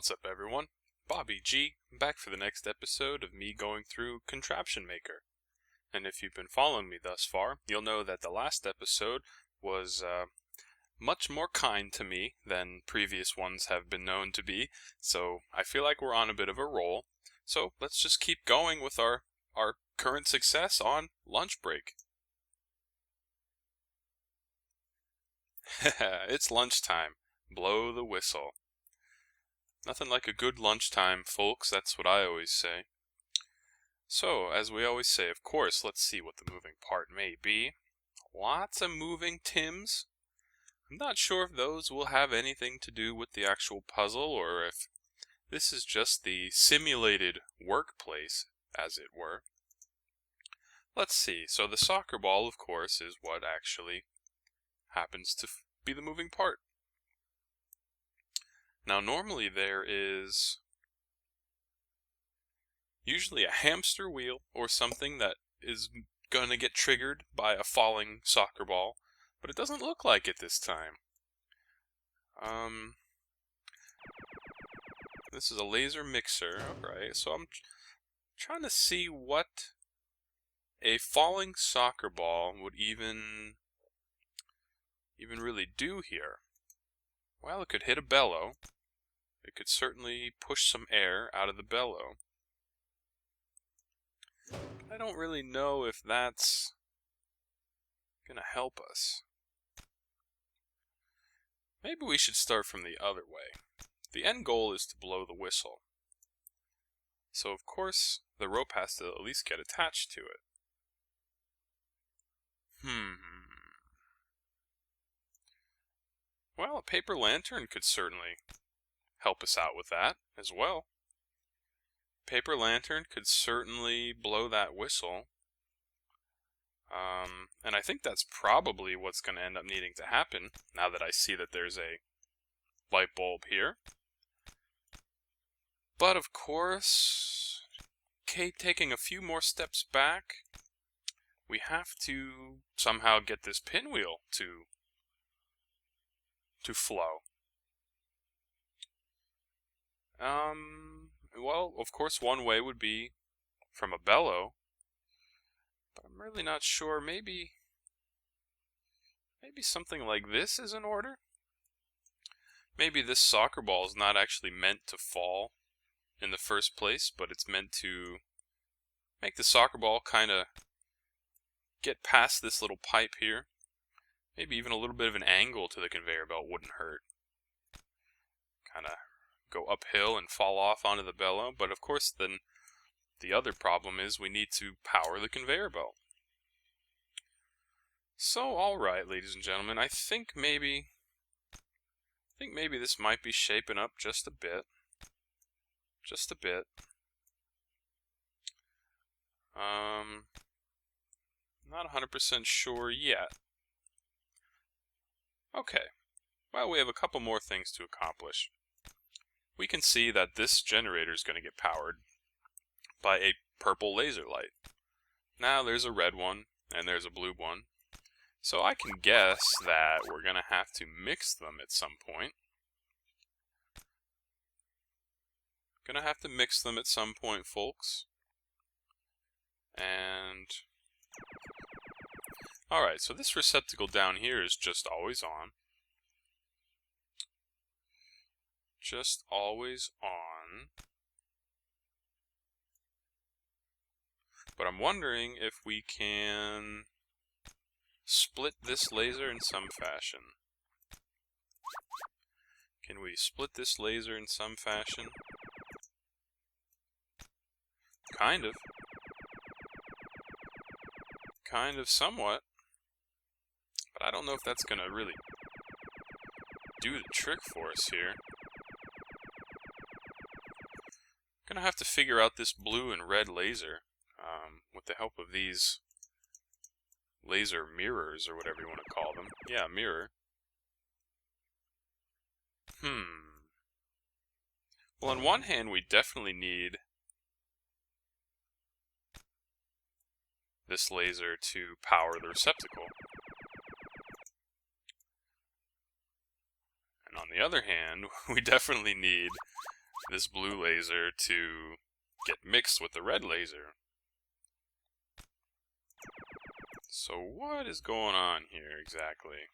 What's up, everyone? Bobby G, back for the next episode of me going through Contraption Maker. And if you've been following me thus far, you'll know that the last episode was much more kind to me than previous ones have been known to be, so I feel like we're on a bit of a roll. So let's just keep going with our current success on lunch break. It's lunchtime. Blow the whistle. Nothing like a good lunchtime, folks, that's what I always say. So, as we always say, of course, let's see what the moving part may be. Lots of moving Tims. I'm not sure if those will have anything to do with the actual puzzle, or if this is just the simulated workplace, as it were. Let's see, so the soccer ball, of course, is what actually happens to be the moving part. Now, normally there is usually a hamster wheel or something that is going to get triggered by a falling soccer ball, but it doesn't look like it this time. This is a laser mixer, alright, so I'm trying to see what a falling soccer ball would even really do here. Well, it could hit a bellow. It could certainly push some air out of the bellow. I don't really know if that's gonna help us. Maybe we should start from the other way. The end goal is to blow the whistle. So of course, the rope has to at least get attached to it. Well, a paper lantern could certainly help us out with that as well. Paper lantern could certainly blow that whistle. And I think that's probably what's going to end up needing to happen now that I see that there's a light bulb here. But of course, taking a few more steps back, we have to somehow get this pinwheel to flow. Well, of course, one way would be from a bellow, but I'm really not sure. Maybe something like this is in order? Maybe this soccer ball is not actually meant to fall in the first place, but it's meant to make the soccer ball kind of get past this little pipe here. Maybe even a little bit of an angle to the conveyor belt wouldn't hurt. Kind of go uphill and fall off onto the bellow, but of course then the other problem is we need to power the conveyor belt. So, alright, ladies and gentlemen, I think maybe this might be shaping up just a bit. Just a bit. Not 100% sure yet. Okay. Well, we have a couple more things to accomplish. We can see that this generator is going to get powered by a purple laser light. Now there's a red one and there's a blue one. So I can guess that we're going to have to mix them at some point. Gonna have to mix them at some point, folks. And alright, so this receptacle down here is just always on. Just always on. But I'm wondering if we can split this laser in some fashion. Can we split this laser in some fashion? Kind of. Kind of, somewhat. But I don't know if that's going to really do the trick for us here. Gonna have to figure out this blue and red laser with the help of these laser mirrors, or whatever you want to call them. Yeah, mirror. Well, on one hand, we definitely need this laser to power the receptacle. And on the other hand, we definitely need this blue laser to get mixed with the red laser. So what is going on here exactly?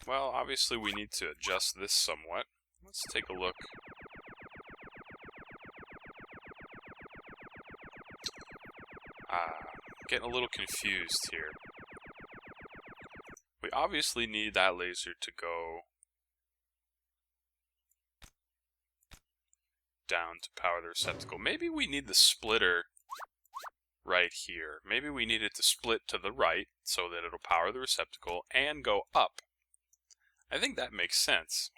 Well, obviously we need to adjust this somewhat. Let's take a look. Getting a little confused here. We obviously need that laser to go down to power the receptacle. Maybe we need the splitter right here. Maybe we need it to split to the right so that it'll power the receptacle and go up. I think that makes sense.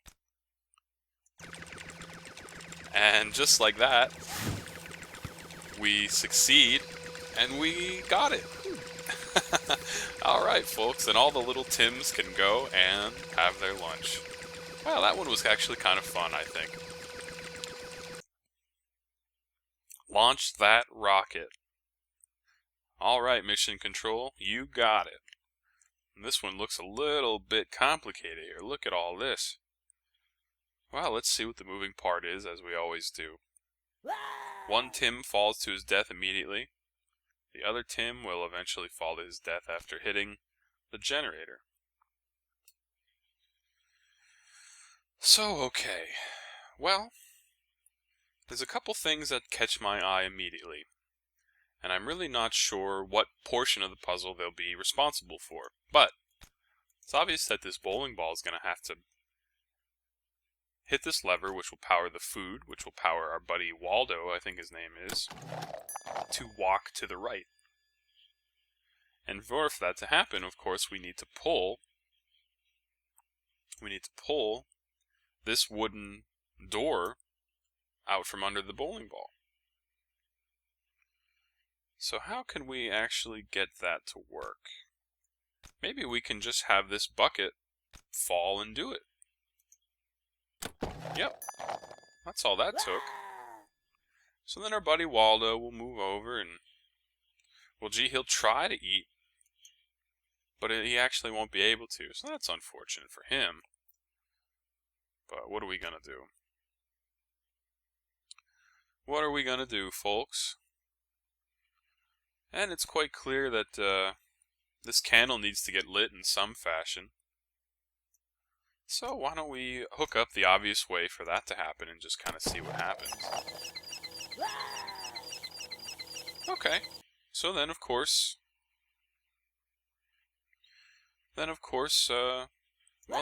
And just like that, we succeed and we got it. Alright folks, and all the little Tims can go and have their lunch. Well, that one was actually kind of fun, I think. Launch that rocket. Alright, Mission Control, you got it. And this one looks a little bit complicated here. Look at all this. Well, let's see what the moving part is, as we always do. One Tim falls to his death immediately. The other Tim will eventually fall to his death after hitting the generator. So, okay. Well, there's a couple things that catch my eye immediately, and I'm really not sure what portion of the puzzle they'll be responsible for. But it's obvious that this bowling ball is going to have to hit this lever, which will power the food, which will power our buddy Waldo, I think his name is, to walk to the right. And for that to happen, of course, we need to pull this wooden door out from under the bowling ball. So how can we actually get that to work? Maybe we can just have this bucket fall and do it. Yep, that's all that took. So then our buddy Waldo will move over and, well, gee, he'll try to eat, but he actually won't be able to, so that's unfortunate for him. But what are we gonna do? What are we gonna do, folks? And it's quite clear that this candle needs to get lit in some fashion. So why don't we hook up the obvious way for that to happen and just kind of see what happens. Okay, so then of course, well,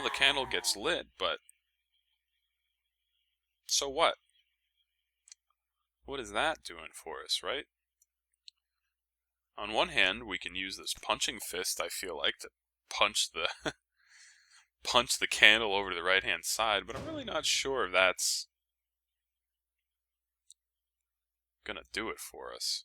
the candle gets lit, but so what? What is that doing for us, right? On one hand, we can use this punching fist, I feel like, to punch the punch the candle over to the right-hand side, but I'm really not sure if that's gonna do it for us.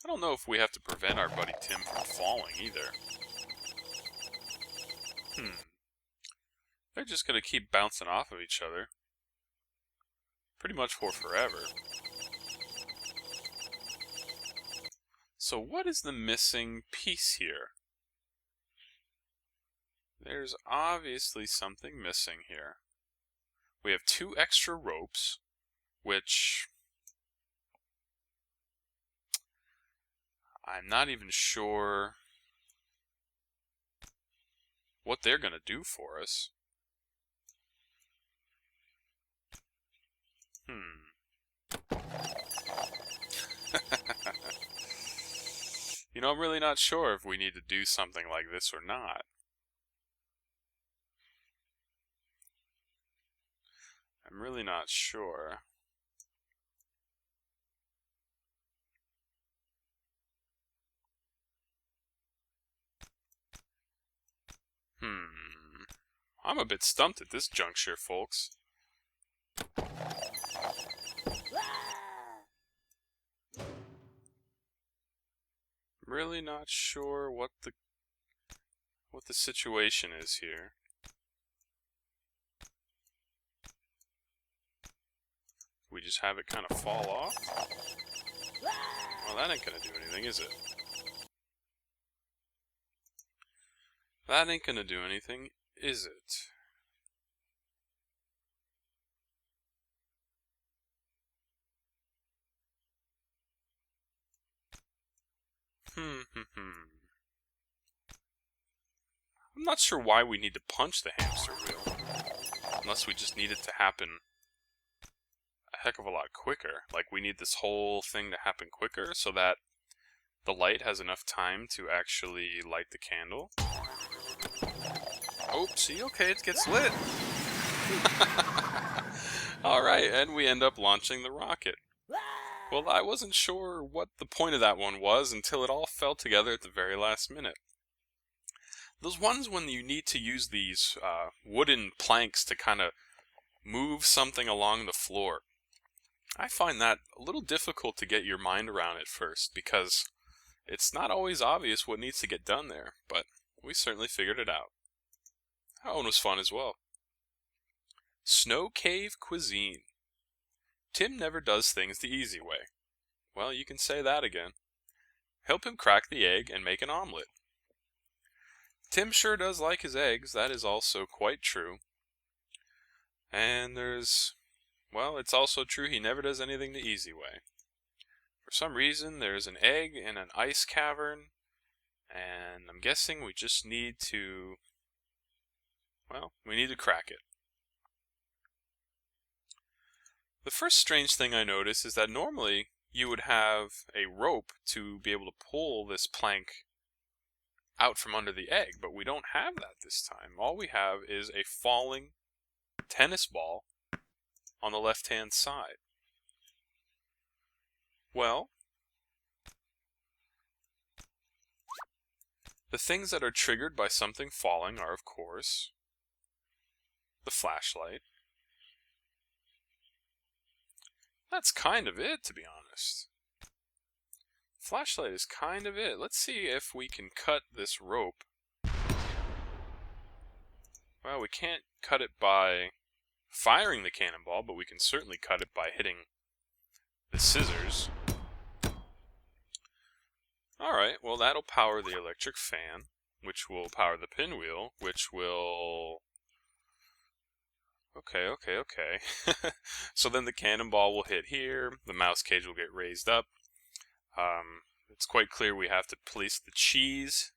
I don't know if we have to prevent our buddy Tim from falling either. They're just gonna keep bouncing off of each other. Pretty much for forever. So what is the missing piece here? There's obviously something missing here. We have 2 extra ropes, which I'm not even sure what they're going to do for us. You know, I'm really not sure if we need to do something like this or not. I'm really not sure. I'm a bit stumped at this juncture, folks. Really not sure what the situation is here. We just have it kind of fall off? Well, that ain't gonna do anything, is it? That ain't gonna do anything, is it? I'm not sure why we need to punch the hamster wheel. Unless we just need it to happen a heck of a lot quicker. Like, we need this whole thing to happen quicker so that the light has enough time to actually light the candle. Oh, see, okay, it gets lit. Alright, and we end up launching the rocket. Well, I wasn't sure what the point of that one was until it all fell together at the very last minute. Those ones when you need to use these wooden planks to kind of move something along the floor, I find that a little difficult to get your mind around at first, because it's not always obvious what needs to get done there, but we certainly figured it out. That one was fun as well. Snow Cave Cuisine. Tim never does things the easy way. Well, you can say that again. Help him crack the egg and make an omelet. Tim sure does like his eggs, that is also quite true. And well, it's also true he never does anything the easy way. For some reason, there's an egg in an ice cavern, and I'm guessing we just need to, well, we need to crack it. The first strange thing I noticed is that normally you would have a rope to be able to pull this plank out from under the egg, but we don't have that this time. All we have is a falling tennis ball on the left-hand side. Well, the things that are triggered by something falling are, of course, the flashlight. That's kind of it, to be honest. Flashlight is kind of it. Let's see if we can cut this rope. Well, we can't cut it by firing the cannonball, but we can certainly cut it by hitting the scissors. Alright, well that'll power the electric fan, which will power the pinwheel, which will... Okay. So then the cannonball will hit here, the mouse cage will get raised up. It's quite clear we have to place the cheese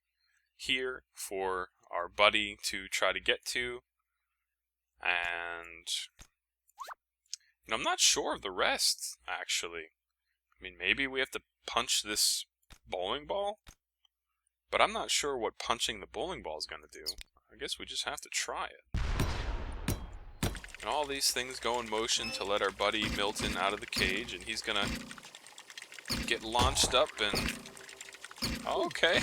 here for our buddy to try to get to. And I'm not sure of the rest, actually. I mean, maybe we have to punch this bowling ball? But I'm not sure what punching the bowling ball is going to do. I guess we just have to try it. And all these things go in motion to let our buddy Milton out of the cage, and he's going to get launched up and... Okay.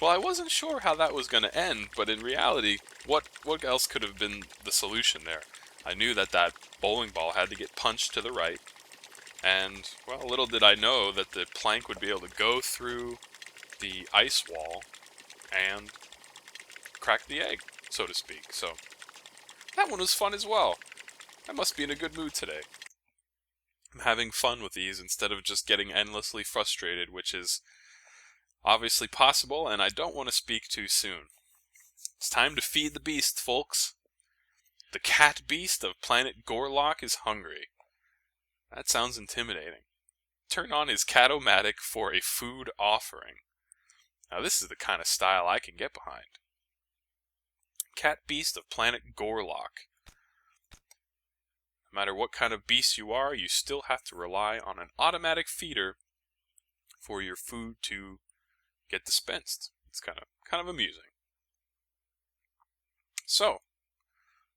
Well, I wasn't sure how that was going to end, but in reality, what else could have been the solution there? I knew that that bowling ball had to get punched to the right, and, well, little did I know that the plank would be able to go through the ice wall and crack the egg, so to speak. So, that one was fun as well. I must be in a good mood today. I'm having fun with these instead of just getting endlessly frustrated, which is obviously possible, and I don't want to speak too soon. It's time to feed the beast, folks. The cat beast of planet Gorlock is hungry. That sounds intimidating. Turn on his cat-o-matic for a food offering. Now this is the kind of style I can get behind. Cat beast of planet Gorlock. No matter what kind of beast you are, you still have to rely on an automatic feeder for your food to get dispensed. It's kind of amusing. So,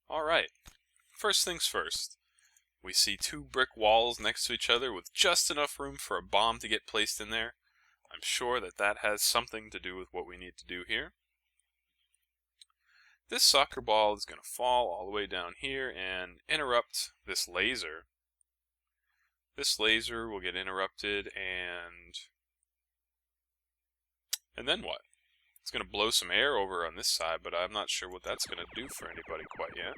alright. First things first. We see two brick walls next to each other with just enough room for a bomb to get placed in there. I'm sure that has something to do with what we need to do here. This soccer ball is going to fall all the way down here and interrupt this laser. This laser will get interrupted and then what? It's going to blow some air over on this side, but I'm not sure what that's going to do for anybody quite yet.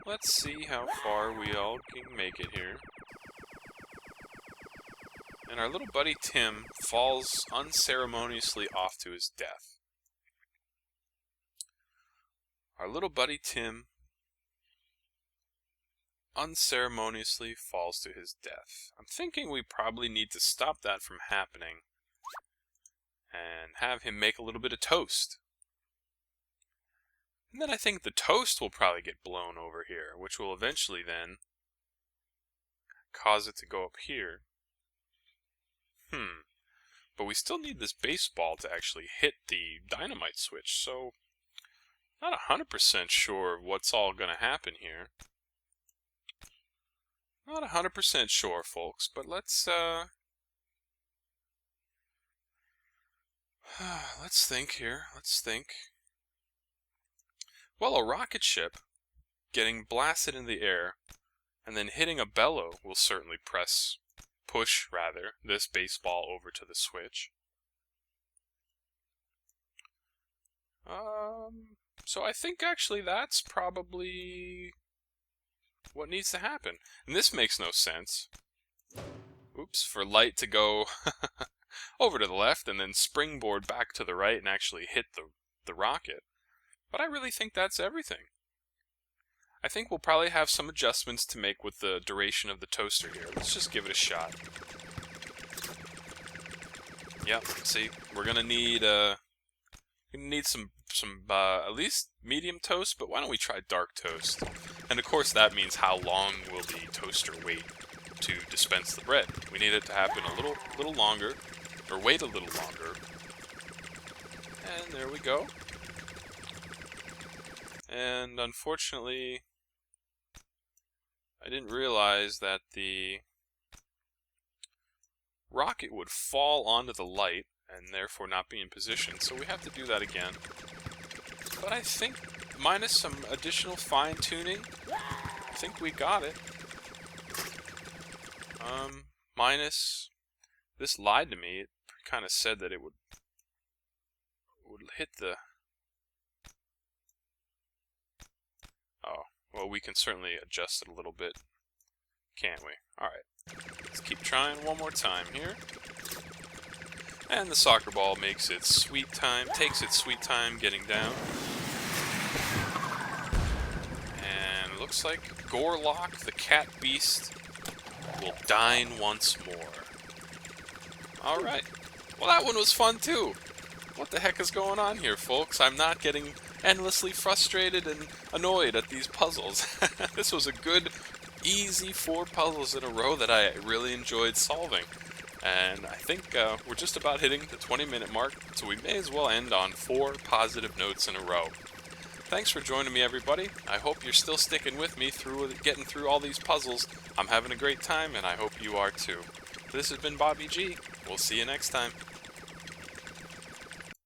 Let's see how far we all can make it here. And our little buddy Tim falls unceremoniously off to his death. Our little buddy Tim unceremoniously falls to his death. I'm thinking we probably need to stop that from happening and have him make a little bit of toast. And then I think the toast will probably get blown over here, which will eventually then cause it to go up here. But we still need this baseball to actually hit the dynamite switch, so not 100% sure what's all going to happen here. Not 100% sure, folks, but let's think here. Let's think. Well, a rocket ship getting blasted in the air and then hitting a bellow will certainly push this baseball over to the switch. So I think actually that's probably what needs to happen. And this makes no sense. Oops, for light to go over to the left and then springboard back to the right and actually hit the rocket. But I really think that's everything. I think we'll probably have some adjustments to make with the duration of the toaster here. Let's just give it a shot. Yep, see, we're gonna need some at least medium toast, but why don't we try dark toast? And of course that means how long will the toaster wait to dispense the bread. We need it to happen a little longer, or wait a little longer. And there we go. And unfortunately, I didn't realize that the rocket would fall onto the light and therefore not be in position, so we have to do that again. But I think, minus some additional fine-tuning, I think we got it. Minus, this lied to me. It kind of said that it would hit the... Oh, well, we can certainly adjust it a little bit, can't we? Alright, let's keep trying one more time here. And the soccer ball takes its sweet time getting down. And it looks like Gorlock, the cat beast, will dine once more. Alright, well that one was fun too. What the heck is going on here, folks? I'm not getting endlessly frustrated and annoyed at these puzzles. This was a good, easy 4 puzzles in a row that I really enjoyed solving. And I think we're just about hitting the 20-minute mark, so we may as well end on 4 positive notes in a row. Thanks for joining me, everybody. I hope you're still sticking with me through getting through all these puzzles. I'm having a great time, and I hope you are too. This has been Bobby G. We'll see you next time.